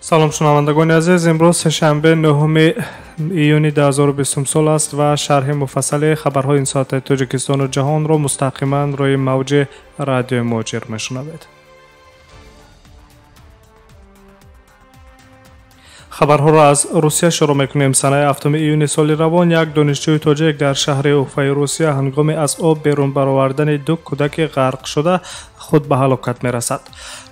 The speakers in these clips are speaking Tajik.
салом шунавандагони азиз, имрӯз сешанбе 9 июни 2020 сол аст ва шарҳи муфассали хабарҳои ин соатаи тоҷикистону ҷаҳонро мустақиман рӯи мавҷи радиои муҳоҷир мешунавед. хабарҳоро аз русия шурӯъ мекунем. санаи 7 июни соли равон як донишҷӯи тоҷик дар шаҳри уфаи русия ҳангоми аз об берун баровардани ду кӯдаки ғарқшуда худ ба ҳалокат мерасад.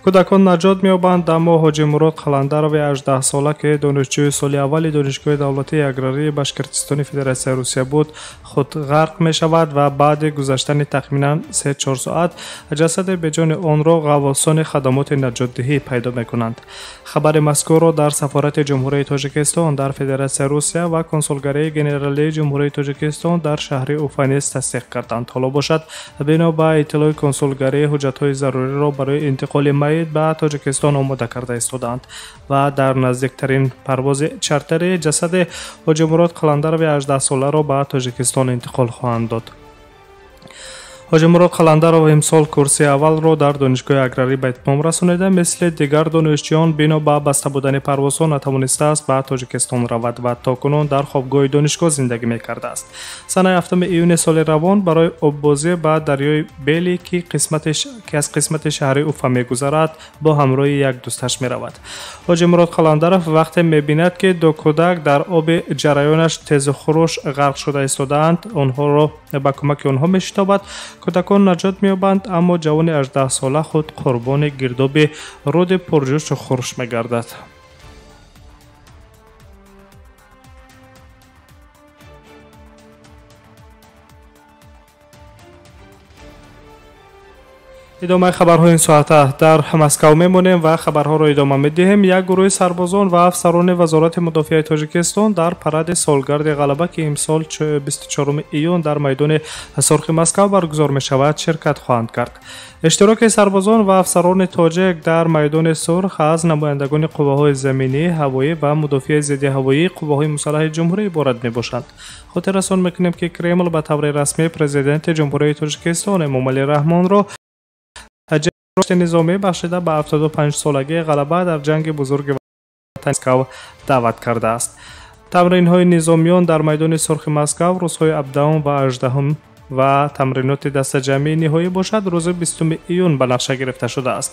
кӯдакон наҷот меёбанд, аммо ҳоҷи Мурод Қаландарови 18 сола ки донишҷӯи соли аввали донишгоҳи давлатии аграрии Башкиртистони Федератсияи Русия буд, худ ғарқ мешавад ва баъди гузаштани тахминан 3-4 соат ҷасади беҷони онро ғаввосони хадамоти наҷотдиҳӣ пайдо мекунанд. хабари мазкурро дар сафорати ҷумҳурии Тоҷикистон дар Федератсияи Русия ва консулгарии генералии ҷумҳурии Тоҷикистон дар шаҳри Уфа низ тасдиқ карданд. ҳоло бошад, бино ба иттилои консулгарӣ ҳуҷҷатҳои заруриро барои интиқоли майит ба Тоҷикистон омода карда истоданд ва дар наздиктарин парвози чартерӣ ҷасади ҳоҷи Мурод Қаландарови 18 соларо ба Тоҷикистон интиқол хоҳанд дод. ҳоҷи Мурод Қаландаров имсол курсии аввалро дар донишгоҳи аграрӣ ба итмом расонида, мисли дигар донишҷӯён бино ба баста будани парвозҳо натавонистааст ба Тоҷикистон равад ва токунун дар хобгоҳи донишгоҳ зиндагӣ мекардааст. санаи 7 июни соли равон барои оббозӣ ба дарёи Бели ки аз қисмати шаҳри Уфа мегузарад, бо ҳамроҳи як дӯсташ меравад. ҳоҷи Мурод Қаландаров вақте мебинад ки ду кӯдак дар оби ҷараёнаш тезу хуруш ғарқ шуда истодаанд, онҳоро ба кӯмаки онҳо мешитобад. кӯдакон наҷот меёбанд, аммо ҷавони 18 сола худ қурбони гирдоби руди пурҷӯшу хурш мегардад. идомаи хабарҳои ин соата дар Москав мемонем ва хабарҳоро идома медиҳем. як гурӯҳи сарбозон ва афсарони вазорати мудофиаи Тоҷикистон дар паради солгарди ғалаба ки имсол 24 июн дар майдони сурхи Москав баргузор мешавад ширкат хоҳанд кард. иштироки сарбозон ва афсарони тоҷик дар майдони сурх аз намояндагони қувваҳои заминӣ, ҳавоӣ ва мудофиаи зиддиҳавоӣ қувваҳои мусаллаҳи ҷумҳурӣ иборат мебошанд. хотир расон мекунем ки Кремл ба таври расмӣ президенти ҷумҳурии Тоҷикистон Эмомалӣ Раҳмонро рушди низомӣ бахшида ба 75-солагии ғалаба дар ҷанги бузурги ватани Москав даъват кардааст. тамринҳои низомиён дар майдони сурхи Москав рӯзҳои 17 ва 18 ва тамриноти дастаҷамъии ниҳоӣ бошад рӯзи 20 июн ба нақша гирифта шудааст.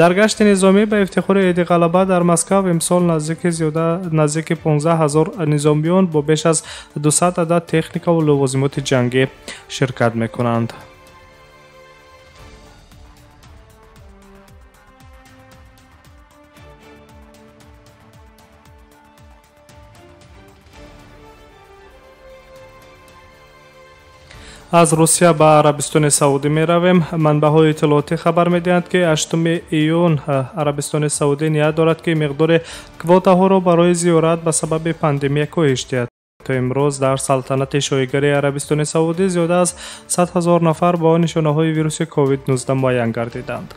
дар гашти низомӣ ба ифтихори Иди ғалаба дар Москав имсол наздики 15 000 низомиён бо беш аз 200 адад техникаву лавозимоти ҷангӣ ширкат мекунанд. аз русия ба арабистони саудӣ меравем. манбаъҳои иттилоотӣ хабар медиҳанд ки 8 июн арабистони саудӣ ният дорад ки миқдори квотаҳоро барои зиёрат ба сабаби пандемия коҳиш диҳад. то имрӯз дар салтанати шоҳигарии арабистони саудӣ зиёда аз 100 000 нафар бо нишонаҳои вируси COVID-19 муайян гардиданд.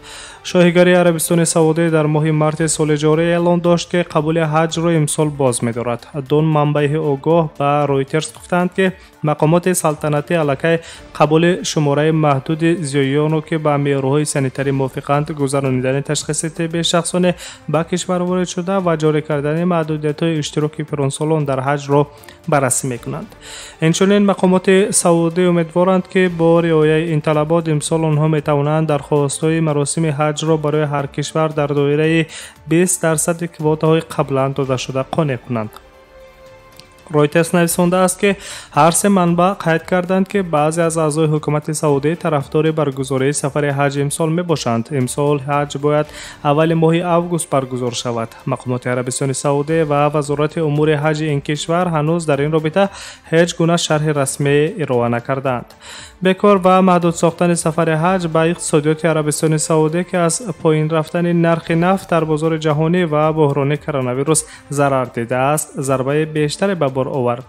шоҳигарии арабистони саудӣ дар моҳи марти соли ҷорӣ эълон дошт ки қабули ҳаҷро имсол боз медорад. дон манбаи огоҳ ба Reuters гуфтанд ки мақомоти салтанатӣ аллакай қабули шумораи маҳдуди зиёёнро ки ба меъёрҳои санитарӣ мувофиқанд гузаронидани ташхиси тибби шахсоне ба кишвар ворид шуда ва ҷорӣ кардани маҳдудиятҳои иштироки пиронсолон дар ҳаҷро баррасӣ мекунанд. инчунин мақомоти саудӣ умедворанд ки бо риояи ин талабот имсол онҳо метавонанд дархостҳои маросими ҳаҷро барои ҳар кишвар дар доираи 20% квотаҳои қаблан додашуда қонеъ кунанд. Reuters нависондааст ки ҳар се манбаъ қайд карданд ки баъзе аз аъзои ҳукумати саудӣ тарафдори баргузории сафари ҳаҷ имсол мебошанд. имсол ҳаҷ бояд аввали моҳи август баргузор шавад. мақомоти арабистони саудӣ ва вазорати умури ҳаҷи ин кишвар ҳанӯз дар ин робита ҳеҷ гуна шарҳи расмӣ ироа накардаанд. бекор ва маҳдуд сохтани сафари ҳаҷ ба иқтисодиёти арабистони саудӣ ки аз поин рафтани нархи нафт дар бозори ҷаҳонӣ ва буҳрони коронавирус зарар дидааст, зарбаи бештаре ба بار آورد.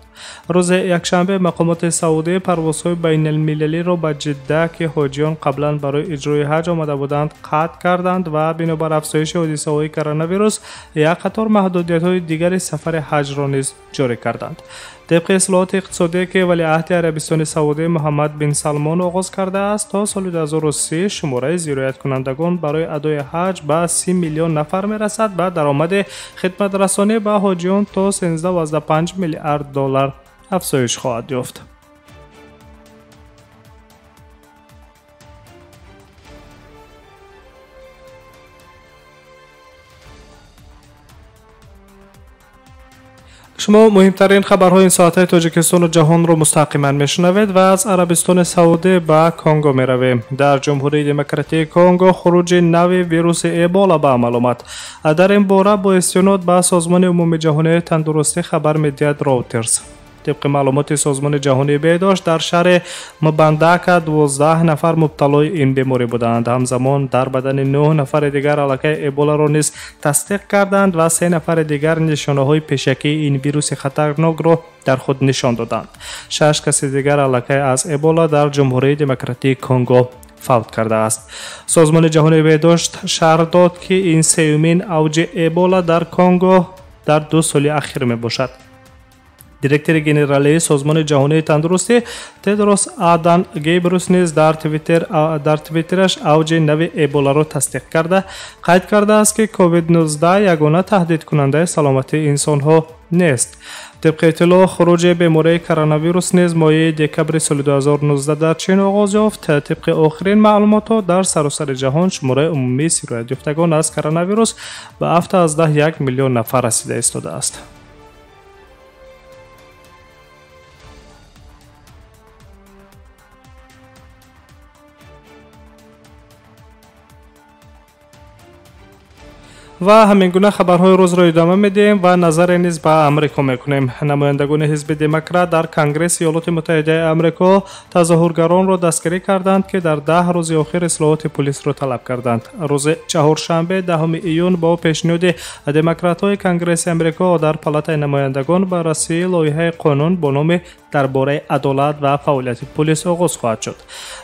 روز یکشنبه مقامات سعودی پروازهای بین المللی را به جده که حاجیان قبلا برای اجرای حج آمده بودند قطع کردند و بنابر افزایش حادثه‌های کرونا ویروس یک قطار محدودیت‌های دیگر سفر حج را نیز جاری کردند. طبق اصلاحات اقتصادی که ولیعهد عربستان سعودی محمد بن سلمان آغاز کرده است، تا سال 2030 شماره زیارت کنندگان برای ادای حج به 30 میلیون نفر میرسد و درآمد خدمت رسانی به حاجیان تا 13.5 میلیارد دلار افزایش خواهد یافت. شما مهمترین خبرهای این ساعت تاجیکستان و جهان را مستقیما میشنوید و از عربستان سعودی به کنگو می رویم. در جمهوری دموکراتیک کنگو خروج نوی ویروس ایبولا به عمل آمد. در این باره با استناد به سازمان عمومی جهانی تندرستی خبر میدهد راوترز. طبق معلومات سازمان جهانی بهداشت در شهر مبندک 12 نفر مبتلای این بیماری بودند. همزمان در بدن 9 نفر دیگر علکه ایبولا را نیز تصدیق کردند و 3 نفر دیگر نشانه های پیشکی این ویروس خطرناک را در خود نشان دادند. 6 کس دیگر علکه از ایبولا در جمهوری دموکراتیک کنگو فوت کرده است. سازمان جهانی بهداشت شرح داد که این سومین اوج ایبولا در کنگو در 2 سال اخیر می باشد. دیرکتور گنرالی سازمان جهانی تندرستی تدروس آدان گیبروس نیز در توییترش اوج نوی ایبولا را تصدیق کرده قید کرده است که کووید 19 یگانه تهدید کننده سلامتی انسان ها نیست. طبق اطلاع خروج بیماری کرونا ویروس نیز ماه دکبر سال 2019 در چین آغاز یافت. طبق آخرین معلومات در سراسر جهان شماره عمومی سیرایت یافتگان از کرونا ویروس به 7.1 میلیون نفر رسیده ایستاده است. و همین گونه خبرهای روز را ادامه میدیم و نظر نیز به امریکا میکنیم. نمایندگان حزب دموکرات در کنگره ایالات متحده آمریکا تظاهرگران را دستگیری کردند که در 10 روز اخیر اصلاحات پلیس را طلب کردند. روز چهارشنبه 10 ایون با پیشنهاد دموکرات‌های کنگره آمریکا در پالات نمایندگان بررسی لایحه قانون با نام درباره عدالت و فعالیت پلیس آغاز خواهد شد.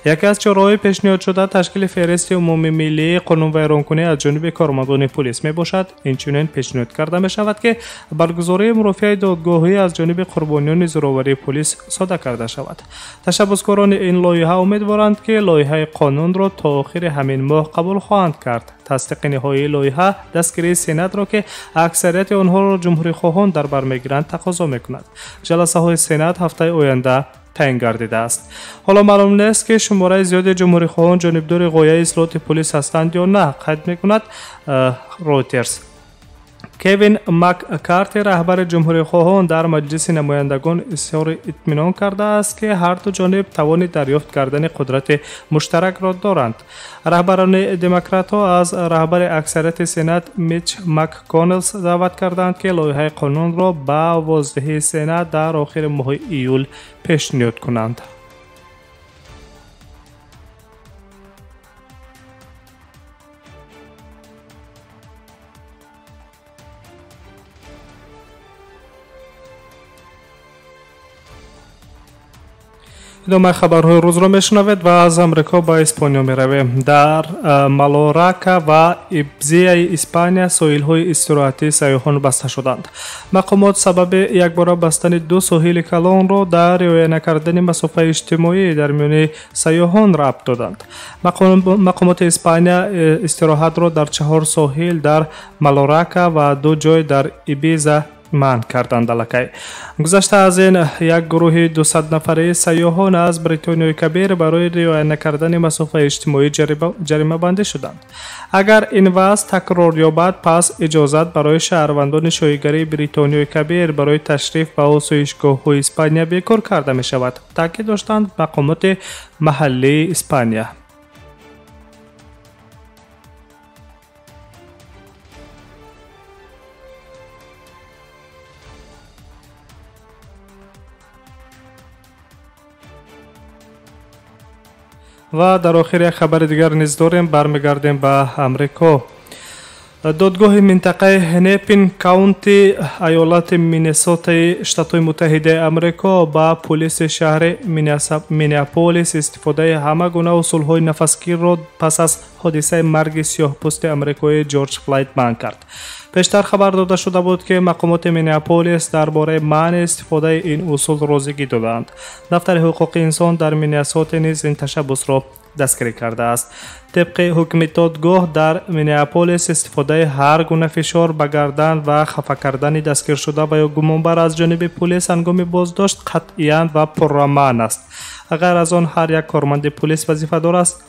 یکی از چاره‌های پیشنهاد شده تشکیل فهرست عمومی ملی قانون ویرانکنی از جانب کارمندان پلیس می باشد. اینچنین پیشنهاد کرده می شود که برگزاری مرافع دادگاهی از جانب قربانیان زورآوری پلیس صادر کرده شود. تشبسکاران این لایحه امیدوارند که لایحه قانون را تا آخر همین ماه قبول خواهند کرد. تصدیق نهایی لایحه دستگیری سنات را که اکثریت آنها را جمهوری خواهان در بر میگیرند تقاضا میکند. جلسه های سنات هفته آینده تعیین گردیده است. حالا معلوم نیست که شماره زیاد جمهوری خواهان جانبدار غایه اصلاحات پلیس هستند یا نه، قید میکند رویترز. کوین مککارتی رهبر جمهوری خواهان در مجلس نمایندگان اظهار اطمینان کرده است که هر دو جانب توان دریافت کردن قدرت مشترک را دارند. رهبران دموکرات‌ها از رهبر اکثریت سنا میچ مک‌کونل دعوت کردند که لایحه قانون را با آوازدهی سنا در آخر ماه ایول پیشنهاد کنند. ادامه خبرهای روز را میشنوید و از امریکا به اسپانیا میرویم. در مالوراکا و ایبزیا اسپانیا ساحل‌های استراحتی سیاحان بسته شدند. مقامات سبب یکباره بستن 2 ساحل کلان را در رعایت نکردن مسافه اجتماعی در میان سیاحان ربط دادند. مقامات اسپانیا استراحت را در 4 ساحل در مالوراکا و 2 جای در ایبیزا منع کردند. علاقه گذشته از این یک گروه 200 نفره سیاحان از بریتانیای کبیر برای رعایت نکردن مسافه اجتماعی جریمه بندی شدند. اگر این وضع تکرار یابد پس اجازت برای شهروندان شایگری بریتانیای کبیر برای تشریف به آسایشگاه‌های اسپانیا بیکار کرده می شود، تاکید داشتند مقامات محلی اسپانیا. و در آخر یک خبر دیگر نیز داریم. برمیگردیم به امریکا. دادگاه منطقه هنپین کاونتی ایالت مینسوتا شتات متحده آمریکا با پلیس شهر مینیاپولیس استفاده همه گونه اصولهای نفسگیر را پس از حادثه مرگ سیاه‌پوست آمریکایی جورج فلوید منع کرد. پیشتر خبر داده شده بود که مقامات مینیاپولیس درباره منع استفاده این اصول روزگی دادند. دفتر حقوق انسان در مینیسوتا نیز این تشبث را دستگیری کرده است. طبق حکم دادگاه در مینیاپولیس استفاده هر گونه فشار به گردن و خفه کردن دستگیر شده و یا گمانبر از جانب پلیس هنگام بازداشت قطعیاً و پرمعنی است. اگر از آن هر یک کارمند پلیس وظیفه دار است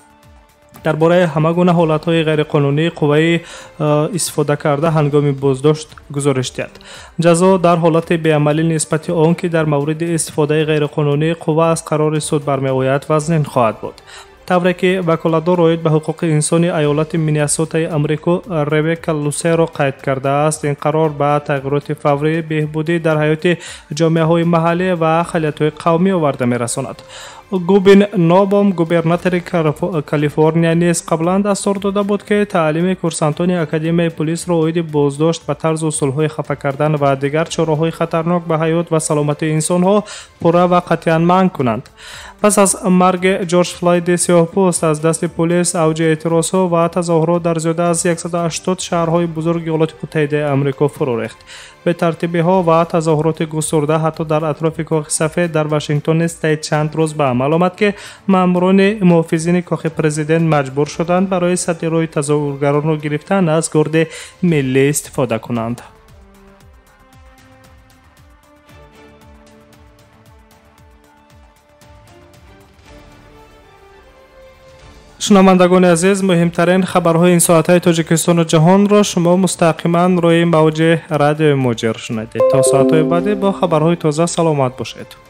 درباره همه گونه حالت‌های غیرقانونی قوی استفاده کرده هنگام بازداشت گزارش دهد. جزا در حالت بیعملی نسبت آن که در مورد استفاده غیرقانونی قوه از قرار سود برمی‌آید وزن خواهد بود. طوری که وکالتدار رعایت به حقوق انسانی ایالت مینیسوتا آمریکا ربکا لوسرو قید کرده است این قرار به تغییرات فوری بهبودی در حیات جامعه‌های محلی و خلیت‌های قومی آورده می‌رساند. گوبین نوبام گوبرناتور کالیفرنیا نیز قبلا دستور داده بود که تعلیم کورسانتان اکادمی پلیس را عاید بازداشت به طرز اصولهای خفه کردن و دیگر چاره‌های خطرناک به حیات و سلامتی انسان‌ها پوره و قطعاً منع کنند. پس از مرگ جورج فلوید سیاه‌پوست از دست پلیس اوج اعتراض‌ها و تظاهرات در زیاده از 180 شهرهای بزرگ ایالات متحده آمریکا فرو ریخت. به ترتیب‌ها و تظاهرات گسترده حتی در اطراف کاخ سفید در واشنگتن نیز طی چند روز به عمل آمد که ماموران محافظین کاخ پرزیدنت مجبور شدند برای سد روی تظاهرگران را گرفتن از گرد ملی استفاده کنند. شنوندگان عزیز، مهمترین خبرهای این ساعتهای تاجیکستان و جهان را شما مستقیما روی موج رادیو موجر شنیدید. تا ساعتهای بعدی با خبرهای تازه سلامت باشید.